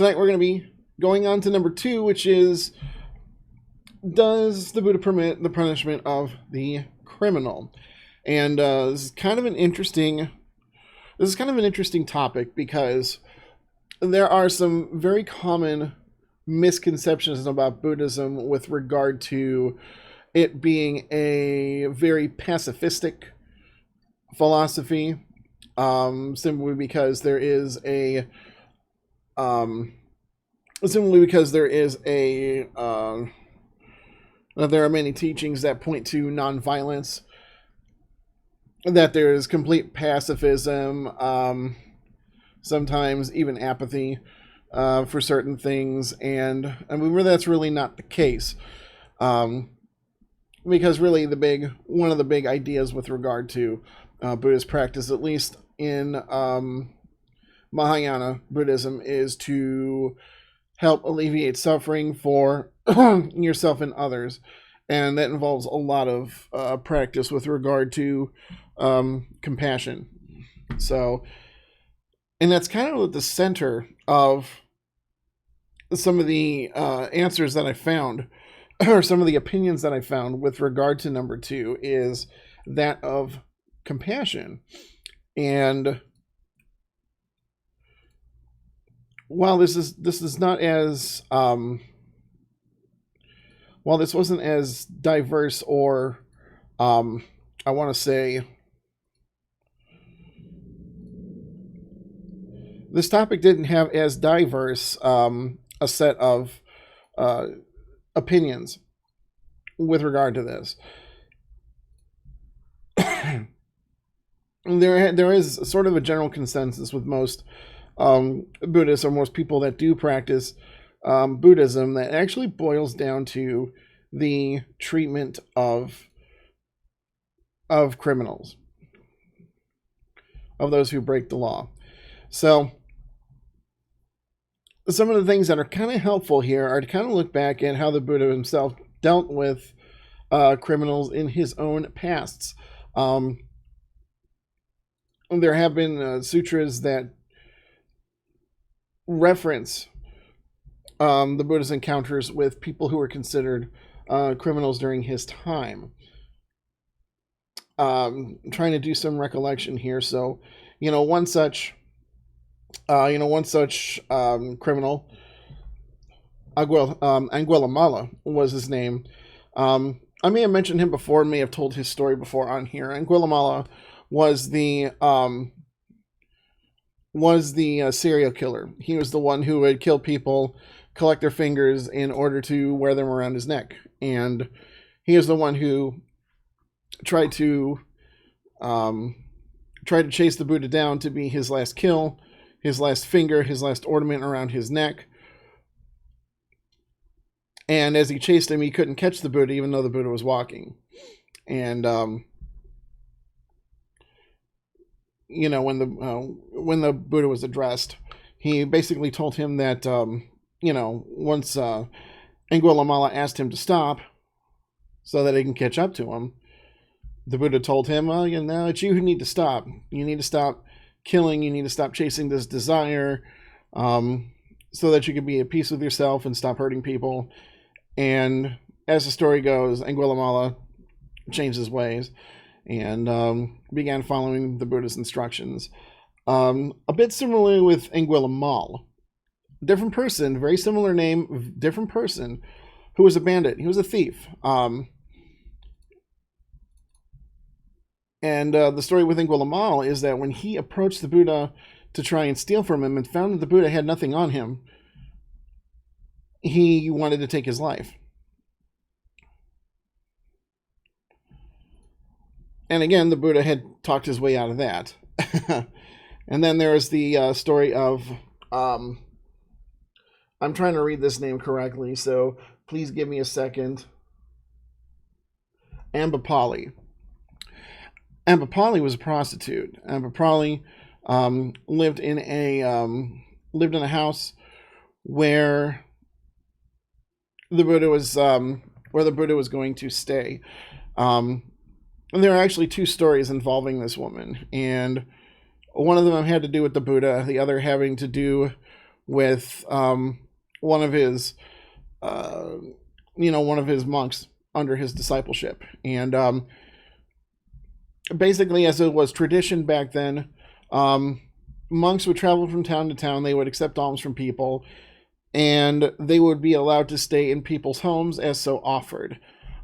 tonight we're going to be going on to number 2, which is, does the Buddha permit the punishment of the criminal? And this is kind of an interesting topic, because there are some very common misconceptions about Buddhism with regard to it being a very pacifistic philosophy, simply because there is a there are many teachings that point to nonviolence, that there is complete pacifism, sometimes even apathy for certain things, and I mean, that's really not the case, because really one of the big ideas with regard to Buddhist practice, at least in Mahayana Buddhism, is to help alleviate suffering for yourself and others, and that involves a lot of practice with regard to compassion. So, and that's kind of at the center of some of the answers that I found, or some of the opinions that I found with regard to number 2, is that of compassion. And while this wasn't as diverse, or I want to say, this topic didn't have as diverse a set of opinions with regard to this. There is sort of a general consensus with most Buddhists, or most people that do practice Buddhism, that actually boils down to the treatment of criminals, of those who break the law. So some of the things that are kind of helpful here are to kind of look back at how the Buddha himself dealt with criminals in his own pasts. There have been sutras that reference the Buddha's encounters with people who were considered criminals during his time. Trying to do some recollection here. So, one such criminal, Anguillamala was his name. I may have mentioned him before, may have told his story before on here. Anguillamala was the serial killer. He was the one who would kill people, collect their fingers in order to wear them around his neck. And he is the one who tried to chase the Buddha down to be his last kill, his last finger, his last ornament around his neck. And as he chased him, he couldn't catch the Buddha, even though the Buddha was walking. And when the Buddha was addressed, he basically told him that once Anguillamala asked him to stop so that he can catch up to him, the Buddha told him, well, it's you who need to stop. You need to stop killing. You need to stop chasing this desire, so that you can be at peace with yourself and stop hurting people. And as the story goes, Anguillamala changed his ways and began following the Buddha's instructions. A bit similarly with Anguillamal. Different person, very similar name, different person, who was a bandit. He was a thief. And the story with Anguillamal is that when he approached the Buddha to try and steal from him and found that the Buddha had nothing on him, he wanted to take his life. And again, the Buddha had talked his way out of that. And then there is the story of, I'm trying to read this name correctly, so please give me a second. Ambapali. Ambapali was a prostitute. Ambapali lived in a house where the Buddha was going to stay. And there are actually 2 stories involving this woman, and one of them had to do with the Buddha, the other having to do with one of his one of his monks under his discipleship. And basically, as it was tradition back then, monks would travel from town to town. They would accept alms from people, and they would be allowed to stay in people's homes as so offered.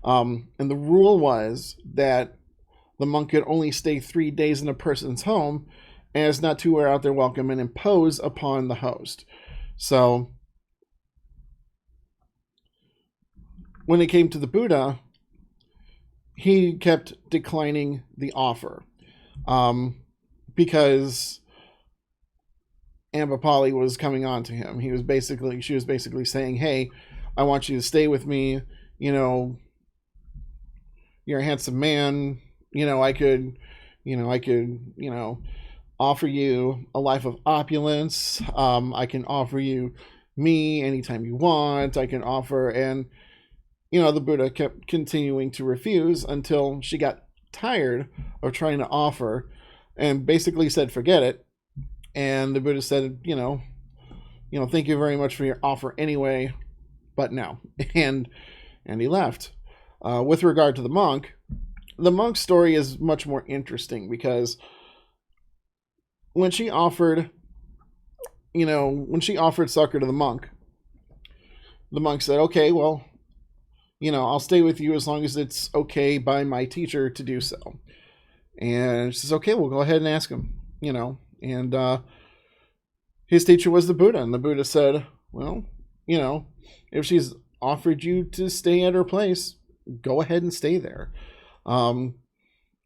And the rule was that the monk could only stay 3 days in a person's home as not to wear out their welcome and impose upon the host. So when it came to the Buddha, he kept declining the offer because Ambapali was coming on to him. She was basically saying, "Hey, I want you to stay with me. You're a handsome man. I could offer you a life of opulence. I can offer you me anytime you want. I can offer," and the Buddha kept continuing to refuse until she got tired of trying to offer and basically said, "Forget it." And the Buddha said, "Thank you very much for your offer anyway, but no." And he left. With regard to the monk's story is much more interesting because when she offered succor to the monk said, "Okay, well, I'll stay with you as long as it's okay by my teacher to do so." And she says, "Okay, we'll go ahead and ask him." And his teacher was the Buddha, and the Buddha said, "Well, if she's offered you to stay at her place, go ahead and stay there."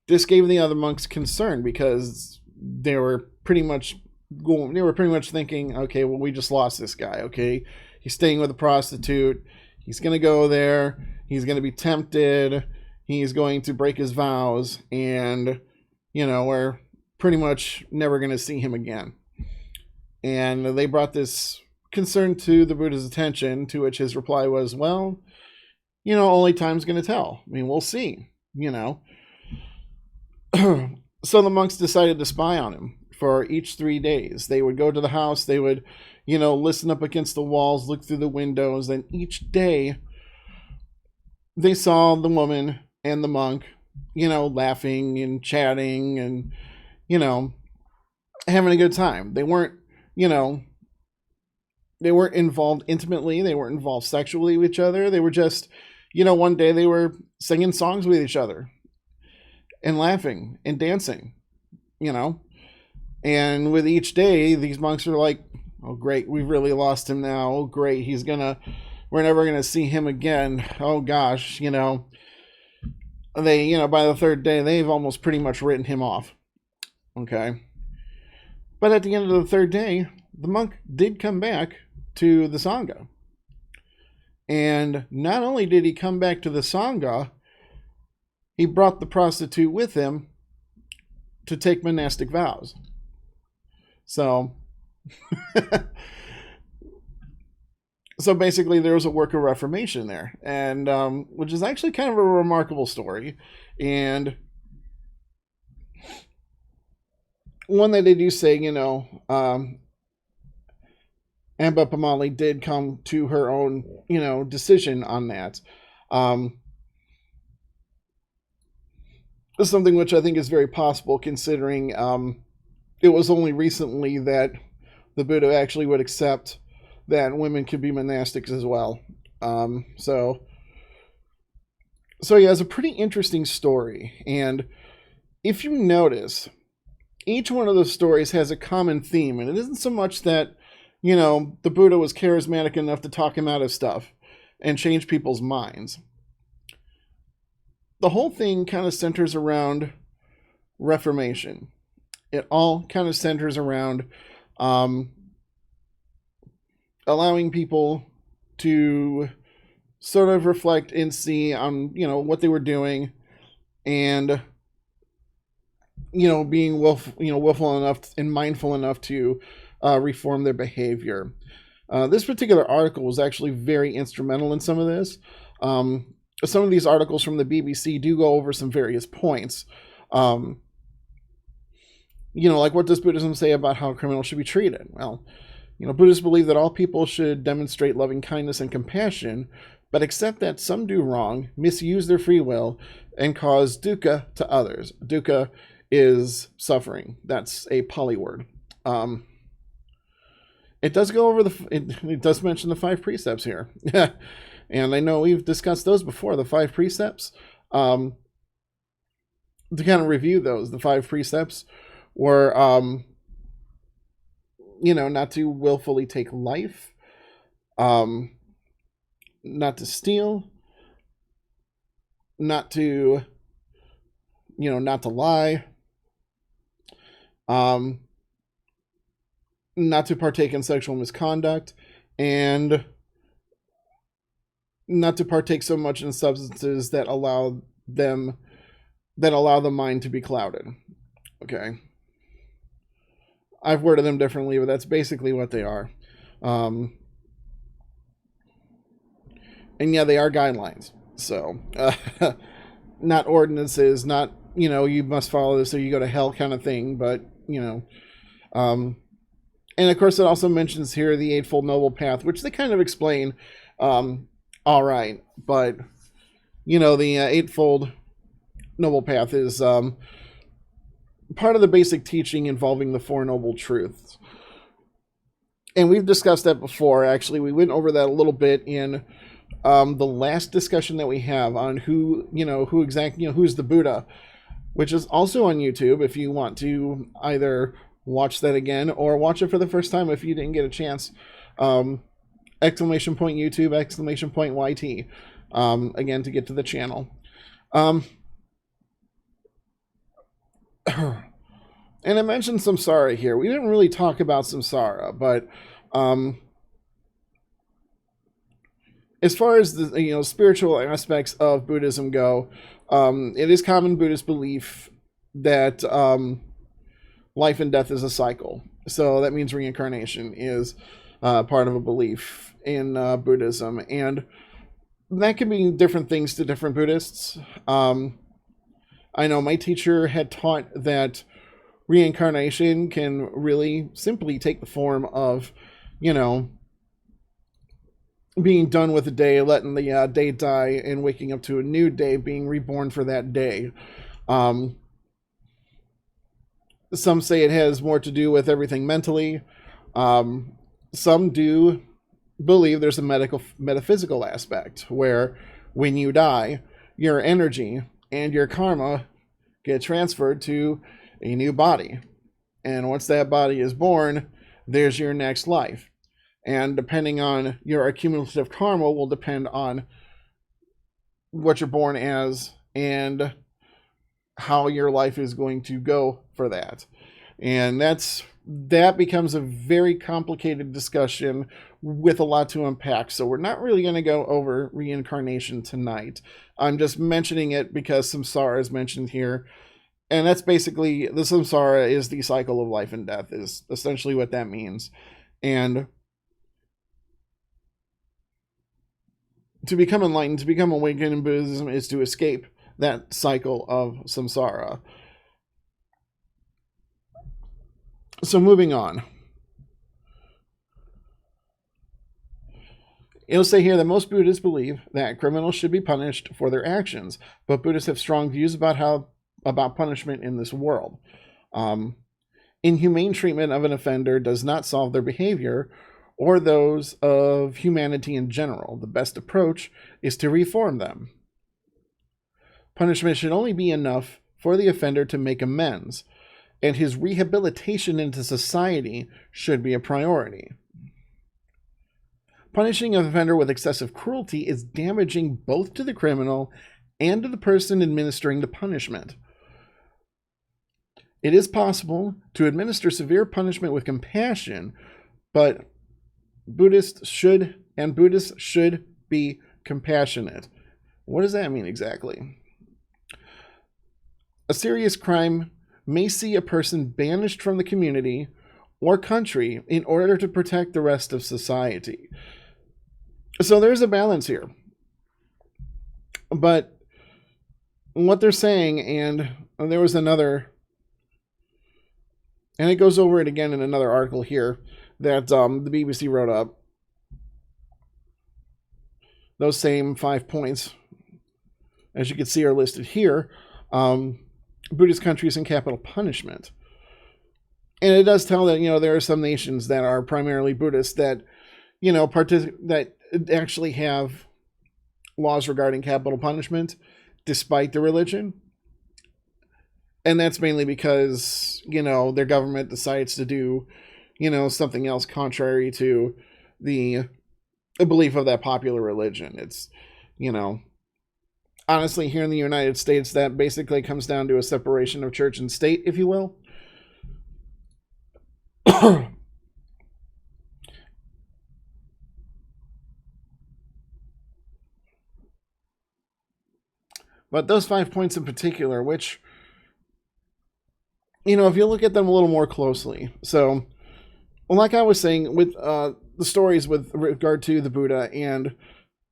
This gave the other monks concern because they were pretty much thinking, "Okay, well, we just lost this guy. Okay, he's staying with a prostitute. He's going to go there. He's going to be tempted. He's going to break his vows. And, we're pretty much never going to see him again." And they brought this concern to the Buddha's attention, to which his reply was, "Well, only time's going to tell. I mean, we'll see, So the monks decided to spy on him for each 3 days. They would go to the house. They would listen up against the walls, look through the windows, and each day they saw the woman and the monk, laughing and chatting and, having a good time. They weren't involved intimately. They weren't involved sexually with each other. They were just, one day they were singing songs with each other and laughing and dancing, and with each day, these monks are like, "Oh, great, we've really lost him now. Oh, great, we're never going to see him again. Oh, gosh," They, by the third day, they've almost pretty much written him off. Okay. But at the end of the third day, the monk did come back to the Sangha. And not only did he come back to the Sangha, he brought the prostitute with him to take monastic vows. So basically there was a work of reformation there, and which is actually kind of a remarkable story, and one that they do say, Ambapamali did come to her own, decision on that. Something which I think is very possible, considering it was only recently that the Buddha actually would accept that women could be monastics as well. So yeah, it's a pretty interesting story. And if you notice, each one of those stories has a common theme, and it isn't so much that, the Buddha was charismatic enough to talk him out of stuff and change people's minds. The whole thing kind of centers around reformation. It all kind of centers around allowing people to sort of reflect and see on, what they were doing, and, being willful enough and mindful enough to reform their behavior. This particular article was actually very instrumental in some of this. Some of these articles from the BBC do go over some various points. Like, what does Buddhism say about how criminals should be treated? Well, Buddhists believe that all people should demonstrate loving kindness and compassion, but accept that some do wrong, misuse their free will, and cause dukkha to others. Dukkha is suffering. That's a Pali word. It does go over it does mention the 5 precepts here. And I know we've discussed those before, the 5 precepts. To kind of review those, the 5 precepts were, not to willfully take life, not to steal, not to, not to lie, not to partake in sexual misconduct, and not to partake so much in substances that allow the mind to be clouded. Okay. I've worded them differently, but that's basically what they are. And yeah, they are guidelines. So, not ordinances, not, you must follow this or you go to hell kind of thing, but, and of course it also mentions here the Eightfold Noble Path, which they kind of explain, all right, but, the Eightfold Noble Path is part of the basic teaching involving the Four Noble Truths. And we've discussed that before, actually. We went over that a little bit in the last discussion that we have on who's the Buddha, which is also on YouTube if you want to either watch that again or watch it for the first time if you didn't get a chance. Exclamation point YouTube, exclamation point YT, again, to get to the channel. And I mentioned samsara here. We didn't really talk about samsara, but as far as the spiritual aspects of Buddhism go, it is common Buddhist belief that life and death is a cycle. So that means reincarnation is part of a belief in Buddhism, and that can mean different things to different Buddhists. I know my teacher had taught that reincarnation can really simply take the form of, being done with the day, letting the day die, and waking up to a new day, being reborn for that day. Some say it has more to do with everything mentally. Some do believe there's a metaphysical aspect where when you die, your energy and your karma get transferred to a new body. And once that body is born, there's your next life. And depending on your accumulative karma will depend on what you're born as and how your life is going to go for that. And that becomes a very complicated discussion with a lot to unpack. So we're not really going to go over reincarnation tonight. I'm just mentioning it because samsara is mentioned here. And that's basically, the samsara is the cycle of life and death, is essentially what that means. And to become enlightened, to become awakened in Buddhism, is to escape that cycle of samsara. So moving on. It'll say here that most Buddhists believe that criminals should be punished for their actions, but Buddhists have strong views about punishment in this world. Inhumane treatment of an offender does not solve their behavior or those of humanity in general. The best approach is to reform them. Punishment should only be enough for the offender to make amends, and his rehabilitation into society should be a priority. Punishing an offender with excessive cruelty is damaging both to the criminal and to the person administering the punishment. It is possible to administer severe punishment with compassion, but Buddhists should be compassionate. What does that mean exactly? A serious crime may see a person banished from the community or country in order to protect the rest of society. So there's a balance here. But what they're saying, and there was another, and it goes over it again in another article here, that the BBC wrote up. Those same 5 points, as you can see, are listed here. Buddhist countries and capital punishment. And it does tell that, there are some nations that are primarily Buddhist that, that actually have laws regarding capital punishment despite the religion. And that's mainly because, their government decides to do, something else contrary to the belief of that popular religion. It's, honestly, here in the United States, that basically comes down to a separation of church and state, if you will. But those 5 points in particular, which, if you look at them a little more closely. So, like I was saying, with the stories with regard to the Buddha and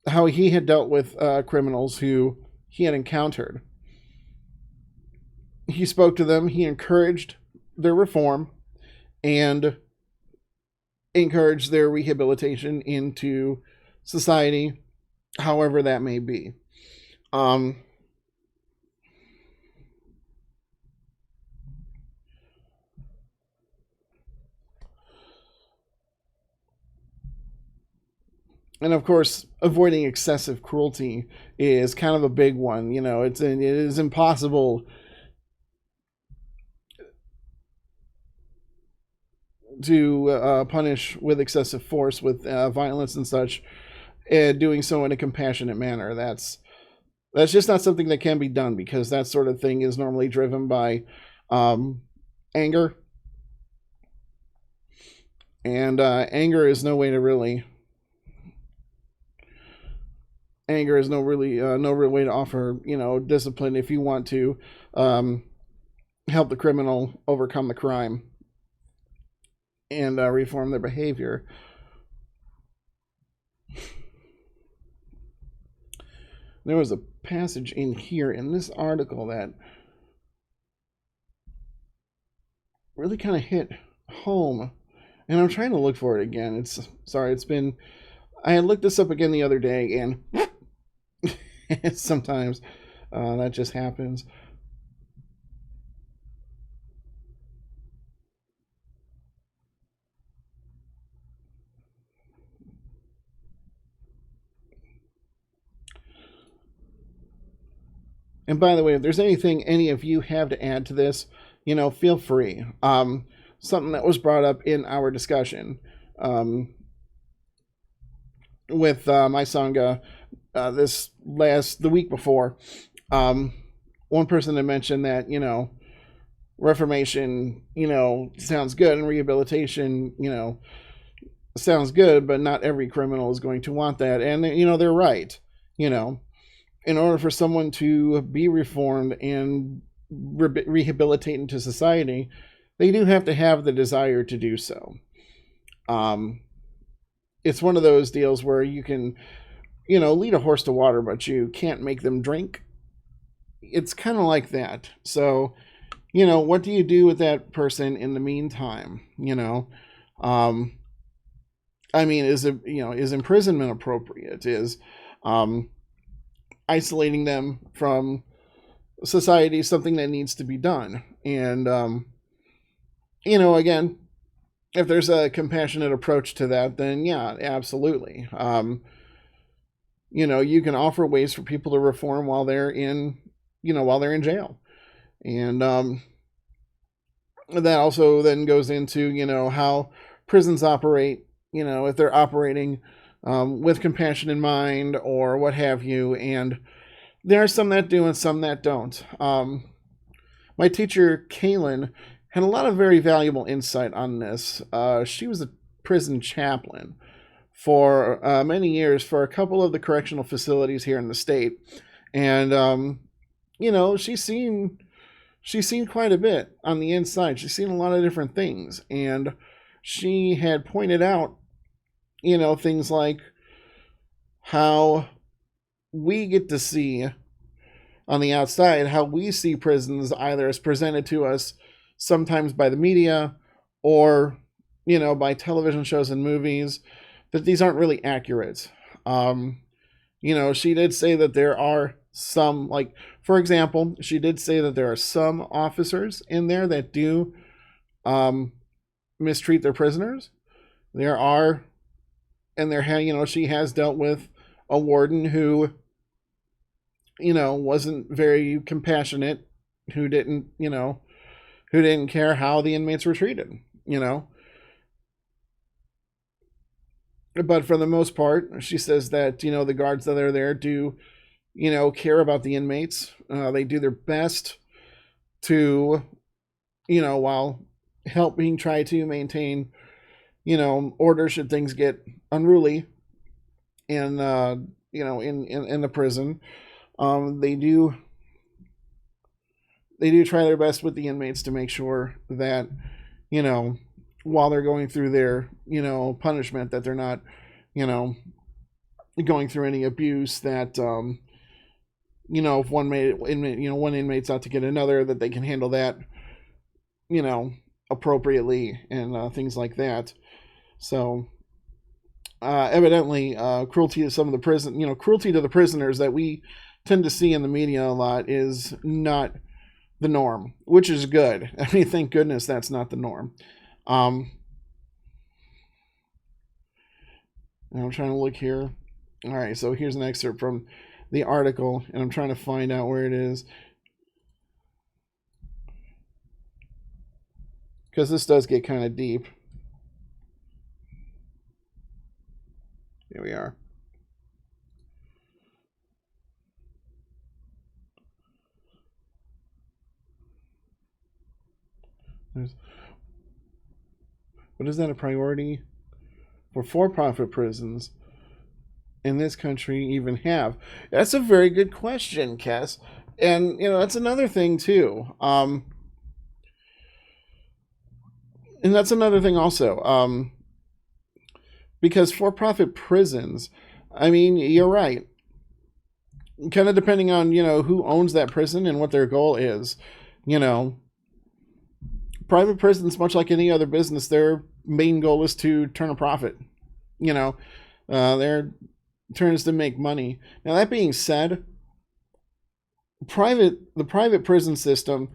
how he had dealt with criminals who he had encountered. He spoke to them, he encouraged their reform, and encouraged their rehabilitation into society, however that may be. And of course, avoiding excessive cruelty is kind of a big one. It is impossible to punish with excessive force, with violence and such, and doing so in a compassionate manner. That's just not something that can be done, because that sort of thing is normally driven by anger, and anger is no way to really. Anger is no real way to offer, discipline if you want to help the criminal overcome the crime and reform their behavior. There was a passage in here in this article that really kind of hit home, and I'm trying to look for it again. I had looked this up again the other day, and sometimes that just happens. And by the way, if there's anything any of you have to add to this, feel free. Something that was brought up in our discussion with my Sangha the week before, one person had mentioned that, reformation, sounds good, and rehabilitation, sounds good, but not every criminal is going to want that. And, they're right. In order for someone to be reformed and rehabilitate into society, they do have to have the desire to do so. It's one of those deals where you can, lead a horse to water, but you can't make them drink. It's kind of like that. So, what do you do with that person in the meantime? Is imprisonment appropriate? Is isolating them from society something that needs to be done? And, again, if there's a compassionate approach to that, then yeah, absolutely. You can offer ways for people to reform while they're in jail. And that also then goes into, how prisons operate, if they're operating with compassion in mind or what have you. And there are some that do and some that don't. My teacher, Kaylin, had a lot of very valuable insight on this. She was a prison chaplain for many years for a couple of the correctional facilities here in the state. And, she's seen quite a bit on the inside. She's seen a lot of different things. And she had pointed out, things like how we get to see on the outside, how we see prisons either as presented to us sometimes by the media or, by television shows and movies, that these aren't really accurate. She did say that there are some, like, for example, she did say that there are some officers in there that do mistreat their prisoners. There are, and she has dealt with a warden who, wasn't very compassionate, who didn't care how the inmates were treated, But for the most part, she says that, the guards that are there do, care about the inmates. They do their best to, while helping try to maintain, order should things get unruly in, in the prison. They do try their best with the inmates to make sure that, while they're going through their, punishment, that they're not, going through any abuse, that, if one inmate's out to get another, that they can handle that, appropriately, and things like that. So, evidently, cruelty to some of the cruelty to the prisoners that we tend to see in the media a lot is not the norm, which is good. I mean, thank goodness that's not the norm. I'm trying to look here. All right, so here's an excerpt from the article, and I'm trying to find out where it is, because this does get kind of deep. Here we are. But is that a priority for-profit prisons in this country even have? That's a very good question, Cass. And, that's another thing, too. And that's another thing also. Because for-profit prisons, I mean, you're right. Kind of depending on, who owns that prison and what their goal is. Private prisons, much like any other business, their main goal is to turn a profit. Their turn is to make money. Now, that being said, the private prison system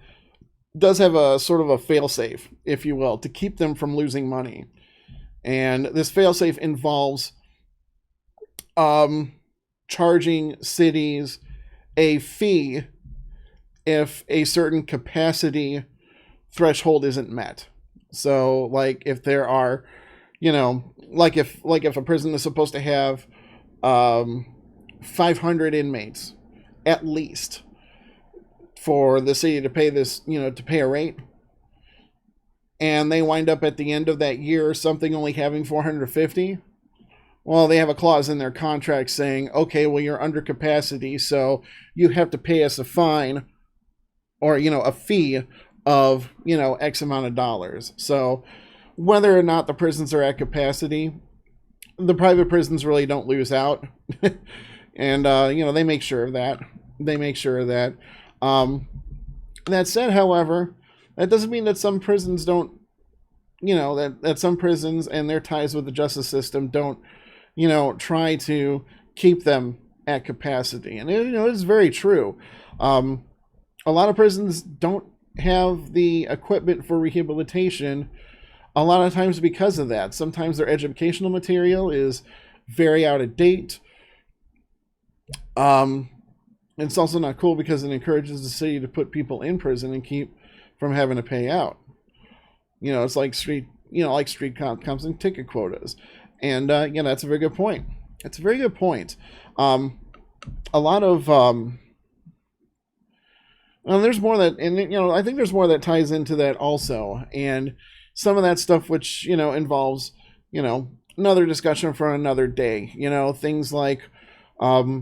does have a sort of a fail-safe, if you will, to keep them from losing money. And this fail-safe involves charging cities a fee if a certain capacity threshold isn't met. So, like, if there are, like if a prison is supposed to have 500 inmates at least for the city to pay this, to pay a rate, and they wind up at the end of that year or something only having 450, well, they have a clause in their contract saying, okay, well, you're under capacity, so you have to pay us a fine or, a fee of, X amount of dollars. So whether or not the prisons are at capacity, the private prisons really don't lose out. And, they make sure of that. That said, however, that doesn't mean that some prisons don't, that some prisons and their ties with the justice system don't, try to keep them at capacity. And, it's very true. A lot of prisons don't have the equipment for rehabilitation a lot of times because of that. Sometimes their educational material is very out of date. It's also not cool because it encourages the city to put people in prison and keep from having to pay out. It's like street cops and ticket quotas. And, that's a very good point. It's a very good point. A lot of, well, there's more that, and, I think there's more that ties into that also. And some of that stuff, which, involves, another discussion for another day, things like, part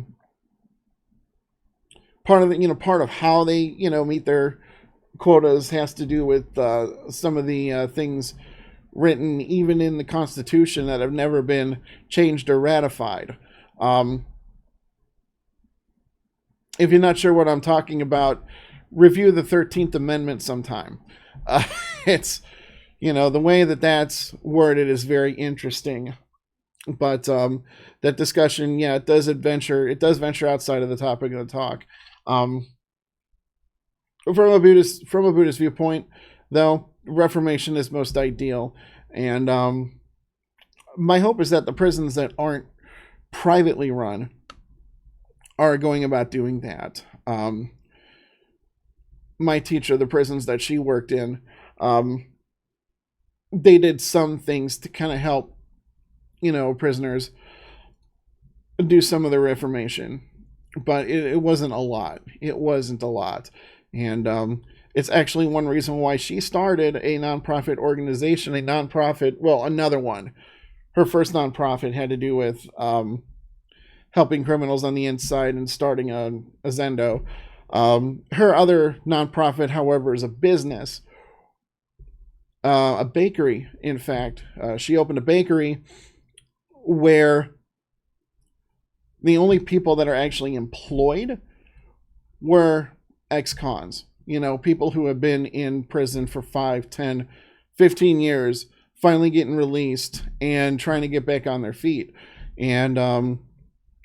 of how they, meet their quotas has to do with some of the things written even in the Constitution that have never been changed or ratified. If you're not sure what I'm talking about, review the 13th Amendment sometime. It's, The way that that's worded is very interesting. But that discussion, yeah, it does venture outside of the topic of the talk. Um, from a Buddhist viewpoint, though, Reformation is most ideal, and my hope is that the prisons that aren't privately run are going about doing that. My teacher, the prisons that she worked in, um, they did some things to kind of help, prisoners do some of the reformation, but it wasn't a lot. It wasn't a lot, and it's actually one reason why she started a nonprofit organization, another one. Her first nonprofit had to do with helping criminals on the inside and starting a Zendo. Her other nonprofit, however, is a business, a bakery. In fact, she opened a bakery where the only people that are actually employed were ex-cons. People who have been in prison for 5, 10, 15 years, finally getting released and trying to get back on their feet. And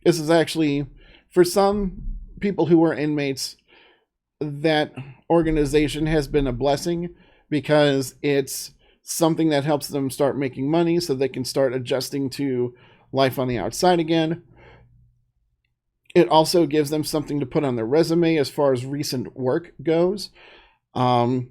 this is actually, for some people who were inmates, that organization has been a blessing because it's something that helps them start making money so they can start adjusting to life on the outside again. It also gives them something to put on their resume as far as recent work goes. Because,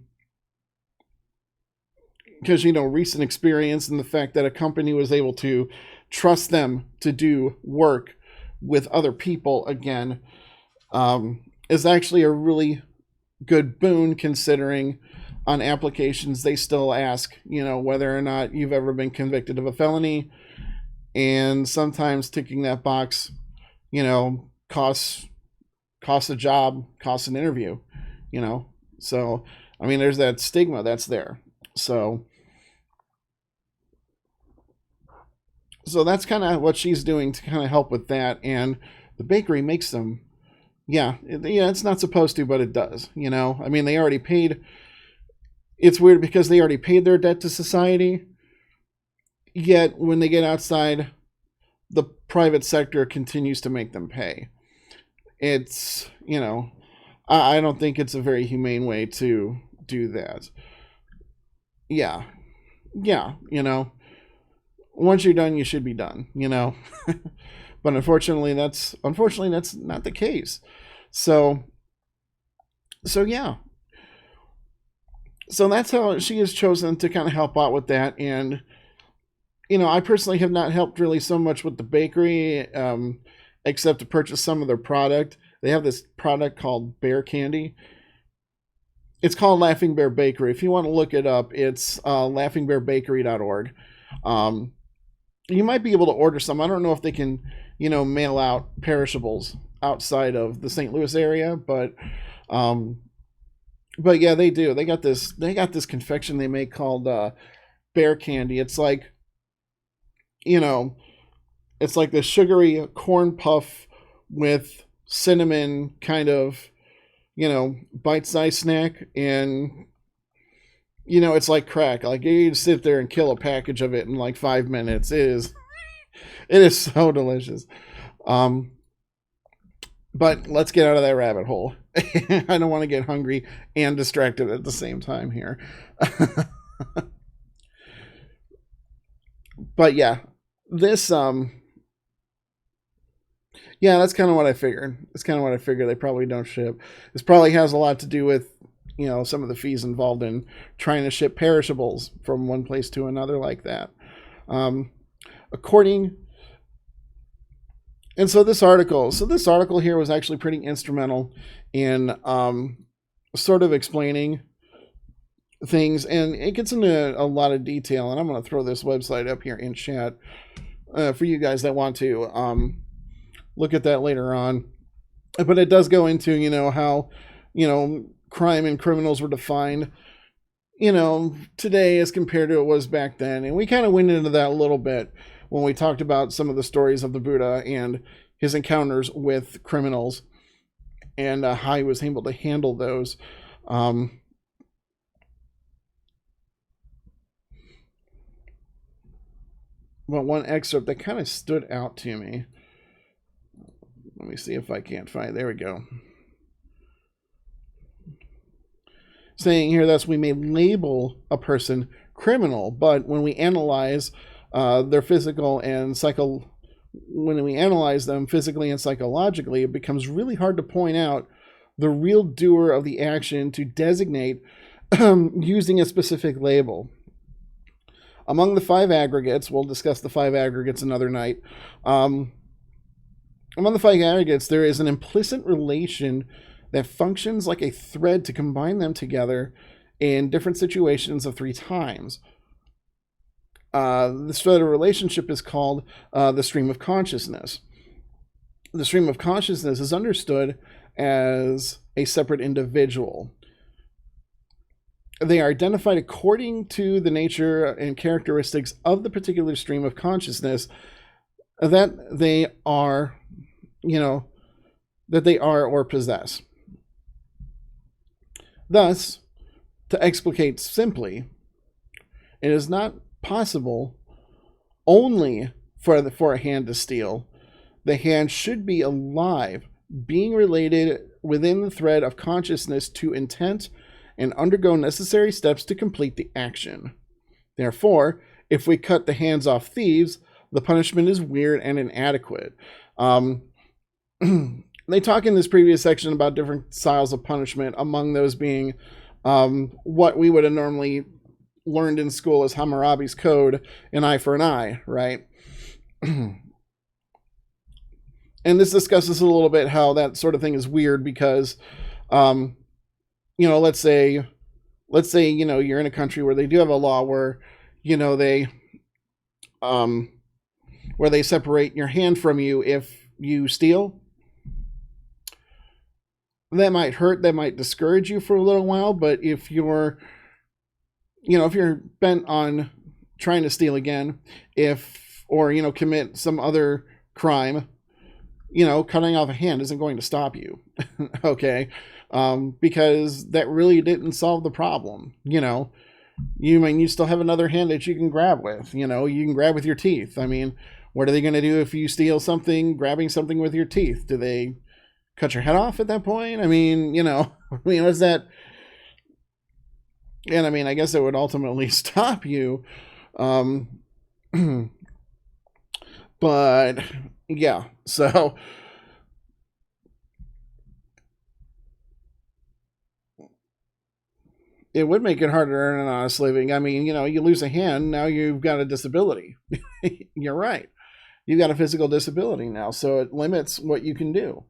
recent experience and the fact that a company was able to trust them to do work with other people again is actually a really good boon, considering on applications they still ask, whether or not you've ever been convicted of a felony. And sometimes ticking that box, costs a job, costs an interview, So, there's that stigma that's there. So that's kind of what she's doing to kind of help with that. And the bakery makes them, it's not supposed to, but it does, they already paid. It's weird because they already paid their debt to society. Yet when they get outside, the private sector continues to make them pay. It's, I don't think it's a very humane way to do that. Yeah. Once you're done, you should be done, But unfortunately, that's not the case. So yeah. So that's how she has chosen to kind of help out with that. And, I personally have not helped really so much with the bakery, except to purchase some of their product. They have this product called Bear Candy. It's called Laughing Bear Bakery. If you want to look it up, it's laughingbearbakery.org. You might be able to order some. I don't know if they can, mail out perishables outside of the St. Louis area, but yeah, they do. They got this confection they make called Bear Candy. It's like, it's like the sugary corn puff with cinnamon kind of, bite-sized snack. And, it's like crack. Like, you just sit there and kill a package of it in like 5 minutes. It is so delicious. But let's get out of that rabbit hole. I don't want to get hungry and distracted at the same time here. But yeah, this that's kind of what I figured. They probably don't ship. This probably has a lot to do with, some of the fees involved in trying to ship perishables from one place to another like that. And so this article here was actually pretty instrumental in sort of explaining things, and it gets into a lot of detail. And I'm going to throw this website up here in chat for you guys that want to look at that later on. But it does go into, how, crime and criminals were defined, today as compared to it was back then. And we kind of went into that a little bit when we talked about some of the stories of the Buddha and his encounters with criminals and how he was able to handle those. But one excerpt that kind of stood out to me. Let me see if I can't find. There we go. Saying here, thus, we may label a person criminal, but when we analyze their physical and when we analyze them physically and psychologically, it becomes really hard to point out the real doer of the action to designate using a specific label. Among the 5 aggregates, we'll discuss the 5 aggregates another night. Among the 5 aggregates, there is an implicit relation that functions like a thread to combine them together in different situations of 3 times. This thread of relationship is called the stream of consciousness. The stream of consciousness is understood as a separate individual. They are identified according to the nature and characteristics of the particular stream of consciousness that they are, or possess. Thus, to explicate simply, it is not possible only for a hand to steal. The hand should be alive, being related within the thread of consciousness to intent and undergo necessary steps to complete the action. Therefore, if we cut the hands off thieves, the punishment is weird and inadequate. They talk in this previous section about different styles of punishment, among those being what we would have normally learned in school as Hammurabi's Code, an eye for an eye, right? And this discusses a little bit how that sort of thing is weird because, let's say, you're in a country where they do have a law where, where they separate your hand from you if you steal. That might hurt, that might discourage you for a little while, but if you're bent on trying to steal again, or commit some other crime, cutting off a hand isn't going to stop you, okay? Because that really didn't solve the problem. You still have another hand that you can grab with. You can grab with your teeth. I mean, what are they going to do if you steal something, grabbing something with your teeth? Do they cut your head off at that point? I mean, what's that? And I mean, I guess it would ultimately stop you. But yeah, so it would make it harder to earn an honest living. I mean, you lose a hand, now you've got a disability. You're right. You've got a physical disability now, so it limits what you can do.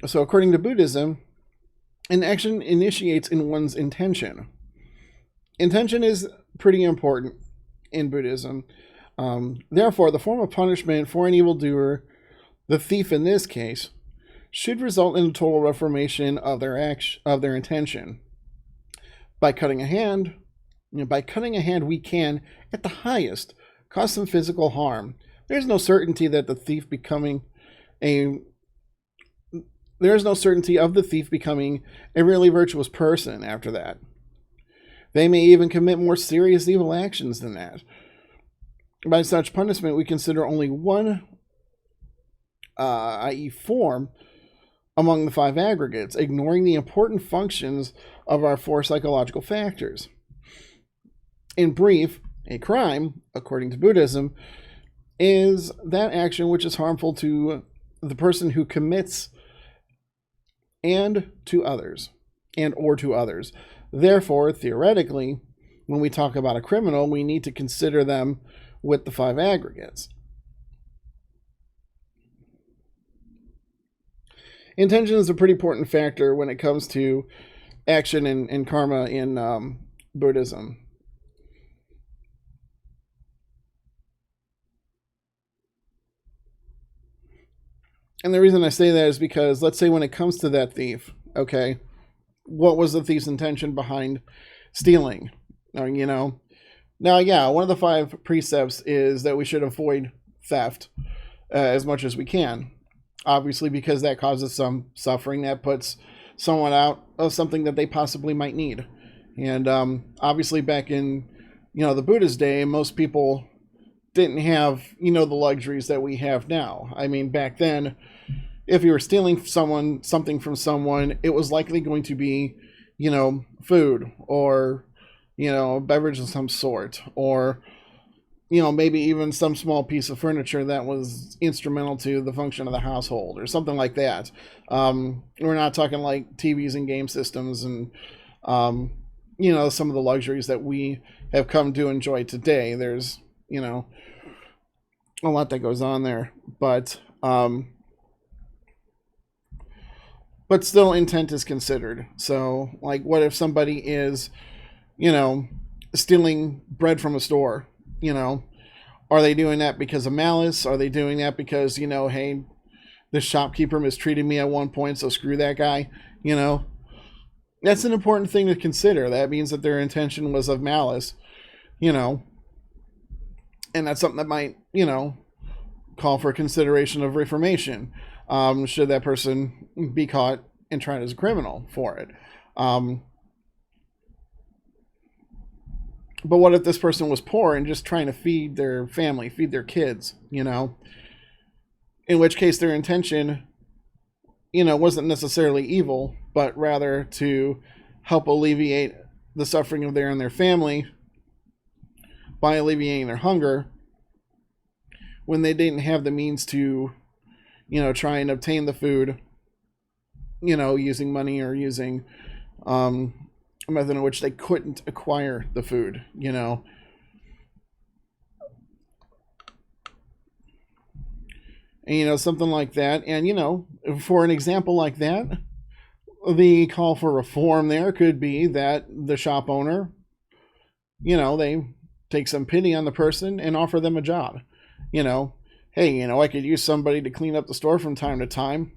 So according to Buddhism, an action initiates in one's intention. Intention is pretty important in Buddhism. Therefore, the form of punishment for an evildoer, the thief in this case, should result in a total reformation of their intention. By cutting a hand, we can, at the highest, cause some physical harm. There's no certainty that the thief becoming a really virtuous person after that. They may even commit more serious evil actions than that. By such punishment, we consider only one, i.e. form, among the 5 aggregates, ignoring the important functions of our 4 psychological factors. In brief, a crime, according to Buddhism, is that action which is harmful to the person who commits and or to others. Therefore, theoretically, when we talk about a criminal, we need to consider them with the 5 aggregates. Intention is a pretty important factor when it comes to action and karma in Buddhism. And the reason I say that is because, let's say when it comes to that thief, okay, what was the thief's intention behind stealing? Now, one of the 5 precepts is that we should avoid theft as much as we can. obviously, because that causes some suffering, that puts someone out of something that they possibly might need. And obviously, back in the Buddhist day, most people didn't have the luxuries that we have now. I mean, back then, if you were stealing something from someone, it was likely going to be food, or a beverage of some sort, or maybe even some small piece of furniture that was instrumental to the function of the household or something like that. We're not talking like TVs and game systems and, some of the luxuries that we have come to enjoy today. There's, a lot that goes on there, but still intent is considered. So like, what if somebody is, stealing bread from a store? Are they doing that because of malice? Are they doing that because, hey, the shopkeeper mistreated me at one point, so screw that guy? That's an important thing to consider. That means that their intention was of malice, and that's something that might, call for consideration of reformation, should that person be caught and tried as a criminal for it. But what if this person was poor and just trying to feed their family, feed their kids, In which case their intention, wasn't necessarily evil, but rather to help alleviate the suffering of their and their family by alleviating their hunger when they didn't have the means to, try and obtain the food, using money or using a method in which they couldn't acquire the food, And, something like that. And, for an example like that, the call for reform there could be that the shop owner, they take some pity on the person and offer them a job. Hey, I could use somebody to clean up the store from time to time.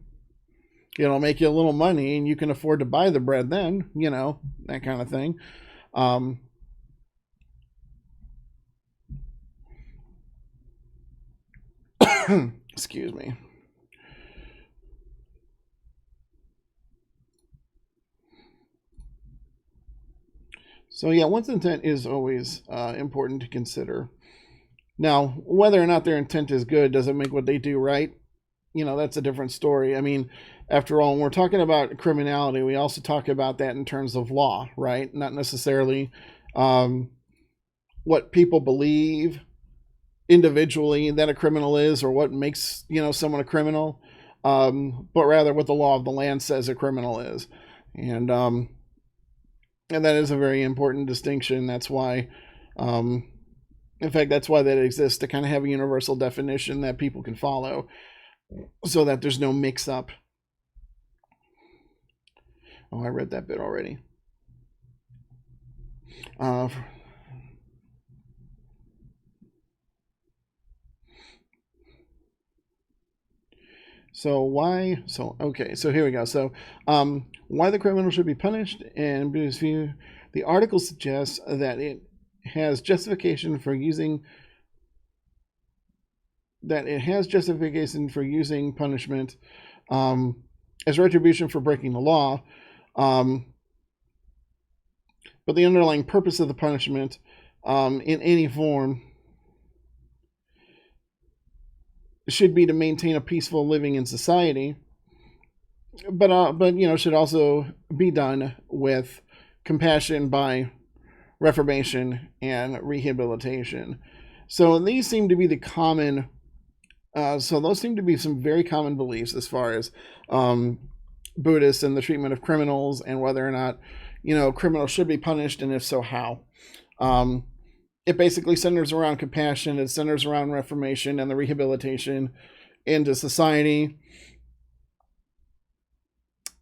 It'll make you a little money and you can afford to buy the bread then, that kind of thing. Excuse me. So yeah, one's intent is always important to consider. Now, whether or not their intent is good doesn't make what they do right. That's a different story. I mean, after all, when we're talking about criminality, we also talk about that in terms of law, right? Not necessarily what people believe individually that a criminal is, or what makes someone a criminal, but rather what the law of the land says a criminal is, and that is a very important distinction. That's why, in fact, that's why that exists, to kind of have a universal definition that people can follow, so that there's no mix-up. Oh, I read that bit already. So here we go. So why the criminal should be punished, and Buddhist view, the article suggests that it has justification for using punishment as retribution for breaking the law, but the underlying purpose of the punishment in any form should be to maintain a peaceful living in society, but should also be done with compassion by reformation and rehabilitation. So these seem to be the common. So those seem to be some very common beliefs as far as Buddhists and the treatment of criminals, and whether or not criminals should be punished, and if so, how. It basically centers around compassion. It centers around reformation and the rehabilitation into society.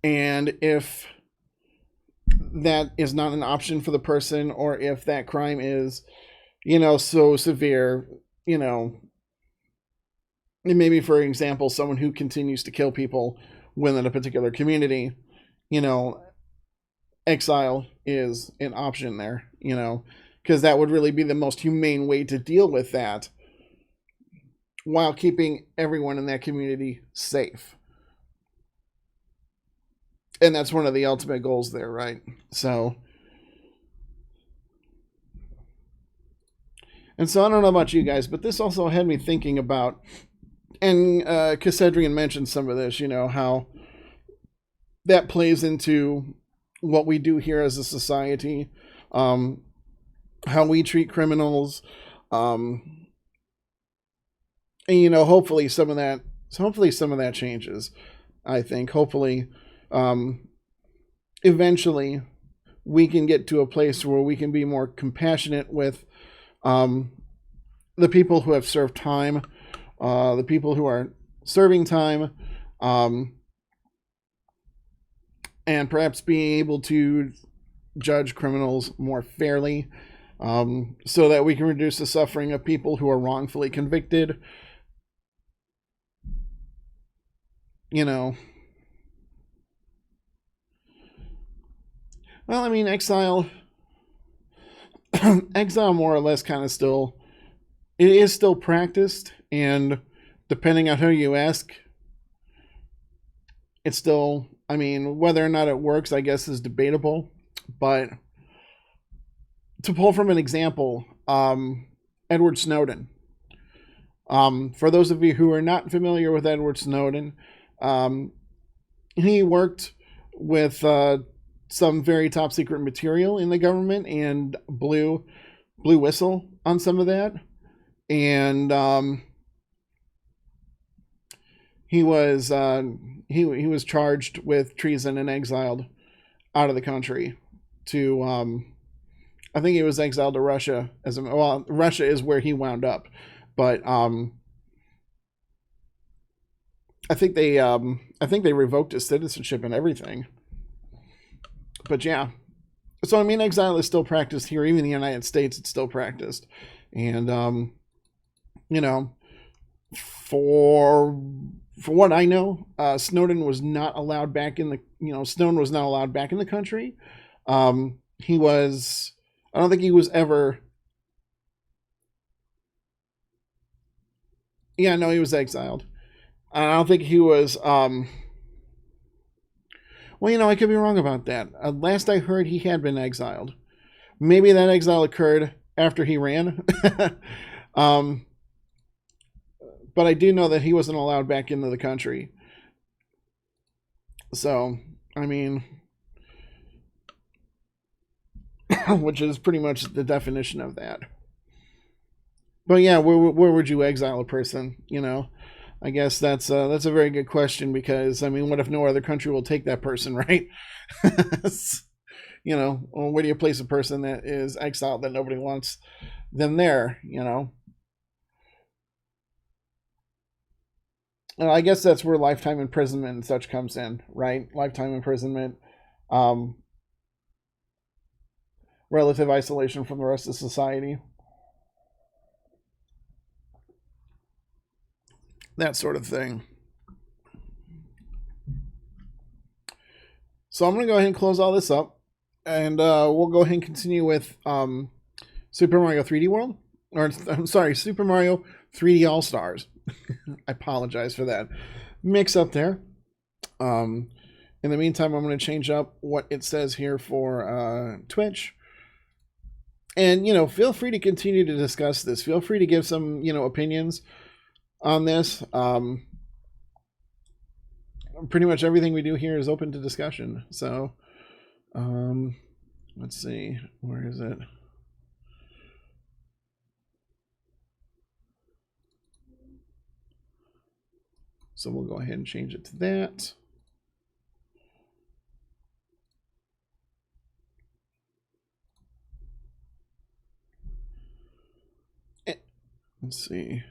And if that is not an option for the person, or if that crime is, so severe, maybe, for example, someone who continues to kill people within a particular community, exile is an option there, because that would really be the most humane way to deal with that, while keeping everyone in that community safe. And that's one of the ultimate goals there, right? So, and so I don't know about you guys, but this also had me thinking about, and Cassedrian mentioned some of this, how that plays into what we do here as a society, um, how we treat criminals, and hopefully some of that changes. I think hopefully, um, eventually, we can get to a place where we can be more compassionate with um, the people who have served time, the people who are serving time, um, and perhaps being able to judge criminals more fairly, so that we can reduce the suffering of people who are wrongfully convicted. You know, well, I mean, exile more or less kind of still, it is still practiced, and depending on who you ask, it's still, I mean, whether or not it works, I guess, is debatable. But to pull from an example, Edward Snowden. For those of you who are not familiar with Edward Snowden, um, he worked with some very top secret material in the government and blew whistle on some of that. And he was he was charged with treason and exiled out of the country to I think he was exiled to Russia Russia is where he wound up, but I think they revoked his citizenship and everything. But yeah, so I mean, exile is still practiced here, even in the United States. It's still practiced, and you know, for what I know, Snowden was not allowed back in the Snowden was not allowed back in the country. He was, I don't think he was ever. Yeah, no, he was exiled. I don't think he was. Well, I could be wrong about that. Last I heard, he had been exiled. Maybe that exile occurred after he ran. um, but I do know that he wasn't allowed back into the country. So, I mean, which is pretty much the definition of that. But yeah, where would you exile a person? I guess that's a very good question, because I mean, what if no other country will take that person, right? Or where do you place a person that is exiled that nobody wants them there? I guess that's where lifetime imprisonment and such comes in, right? Lifetime imprisonment, um, relative isolation from the rest of society, that sort of thing. So I'm going to go ahead and close all this up, and we'll go ahead and continue with Super Mario 3D World, or I'm sorry, Super Mario 3D All Stars. I apologize for that mix up there. In the meantime, I'm going to change up what it says here for Twitch. And, feel free to continue to discuss this. Feel free to give some, opinions on this. Pretty much everything we do here is open to discussion. So, let's see. Where is it? So we'll go ahead and change it to that. Let's see.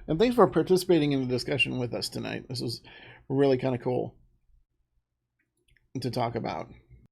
And thanks for participating in the discussion with us tonight. This was really kind of cool to talk about.